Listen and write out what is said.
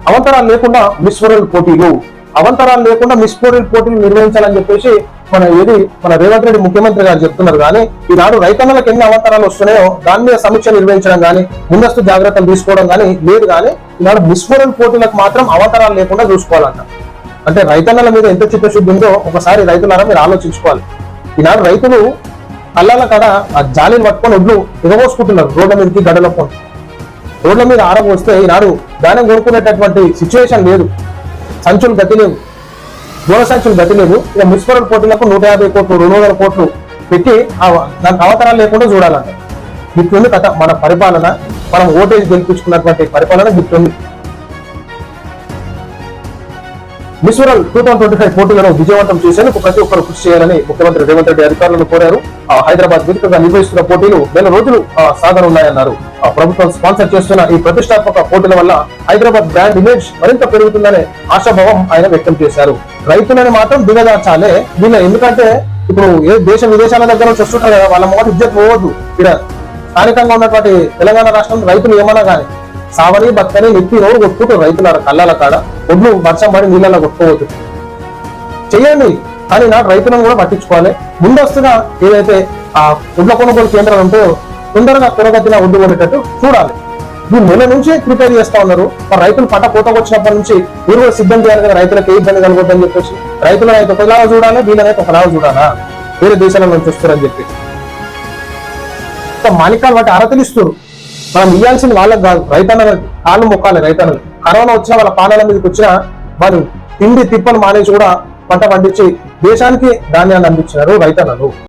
అవంతరాలు లేకుండా miss world పోటీలు, అవంతరాలు లేకుండా మిస్ వరల్డ్ పోటీలు నిర్వహించాలని చెప్పేసి మన రేవంత్ రెడ్డి ముఖ్యమంత్రి గారు చెప్తున్నారు. కానీ ఈనాడు రైతన్నలకు ఎన్ని అవంతరాలు వస్తున్నాయో దాని మీద సమీక్ష నిర్వహించడం కానీ ముందస్తు జాగ్రత్తలు తీసుకోవడం కానీ లేదు. కానీ ఈనాడు మిస్ వరల్డ్ పోటీలకు మాత్రం అవంతరాలు లేకుండా చూసుకోవాలంట. అంటే రైతన్నల మీద ఎంత చిత్తశుద్ధి ఉందో ఒకసారి రైతులారా మీరు ఆలోచించుకోవాలి. ఈనాడు రైతులు కళ్ళల కాడ ఆ జాలీలు పట్టుకొని ఒడ్లు ఎగబోసుకుంటున్నారు రోడ్ల మీదకి గడలకు. రోడ్ల మీద ఆరబోస్తే ఈనాడు ధాన్యం కొనుక్కునేటటువంటి సిచ్యువేషన్ లేదు. సంచులు గతి లేవు, దూర సంచులు గతి లేవు. ఇక మున్సిపల్ పోటీలకు 150 కోట్లు 200 కోట్లు పెట్టి దానికి అవతరాలు లేకుండా చూడాలంట. గిట్లుంది కథ మన పరిపాలన. మనం ఓటేజ్ గెలిపించుకున్నటువంటి పరిపాలన గిట్లుంది. మిస్ వరల్డ్ 2025 పోటీలను విజయవంతం చేసేందుకు ప్రతి ఒక్కరు కృషి చేయాలని ముఖ్యమంత్రి రేవంత్ రెడ్డి అధికారులను కోరారు. హైదరాబాద్ వేదికగా నిర్వహిస్తున్న పోటీలు నెల రోజులు సాగనున్నాయన్నారు. ప్రభుత్వం స్పాన్సర్ చేస్తున్న ఈ ప్రతిష్టాత్మక పోటీల వల్ల హైదరాబాద్ బ్రాండ్ ఇమేజ్ మరింత పెరుగుతుందనే ఆశాభావం ఆయన వ్యక్తం చేశారు. రైతులని మాత్రం దిగజార్చాలే వీళ్ళ, ఎందుకంటే ఇప్పుడు దేశ విదేశాల దగ్గర నుంచి వస్తుంటారు కదా, వాళ్ళ మొదటి ఇజ్జత్ పోవద్దు. ఇక్కడ స్థానికంగా ఉన్నటువంటి తెలంగాణ రాష్ట్రం రైతులు ఏమన్నా కానీ సావని బతకని నెత్తి రోడ్డు కొట్టుకుంటారు రైతుల కళ్ళల కాడ. ఒడ్లు వర్షం పడి నీళ్ళలో కొట్టుకోవద్దు చెయ్యండి, కానీ నాకు రైతులను కూడా పట్టించుకోవాలి. ముందస్తుగా ఏదైతే ఆ ఒడ్ల కొనుగోలు కేంద్రాలు ఉంటాయో తొందరగా కొనగతిన ఒడ్డు కొనేటట్టు చూడాలి. ఈ నెల నుంచి ప్రిపేర్ చేస్తా ఉన్నారు. మరి రైతులు పంట కోతకు వచ్చినప్పటి నుంచి మీరు కూడా సిద్ధం చేయాలి కదా, రైతులకు ఏ ఇబ్బంది కలగొద్దని చెప్పేసి. రైతులను అయితే ఒకలాగా చూడాలి, వీళ్ళనైతే ఒకలాగా చూడాలా, వేరే దేశాల నుంచి వస్తారని చెప్పి మాణికాలు వాటి అరతలిస్తారు. మనం ఇవ్వాల్సింది వాళ్ళకి కాదు, రైతన్నలకి కాళ్ళు మొక్కాలి. రైతన్నలు కరోనా వచ్చినా వాళ్ళ పాలన మీదకి వచ్చినా వాళ్ళు తిండి తిప్పలు మానేసి కూడా పంట పండించి దేశానికి ధాన్యాన్ని అందించినారు రైతన్నలు.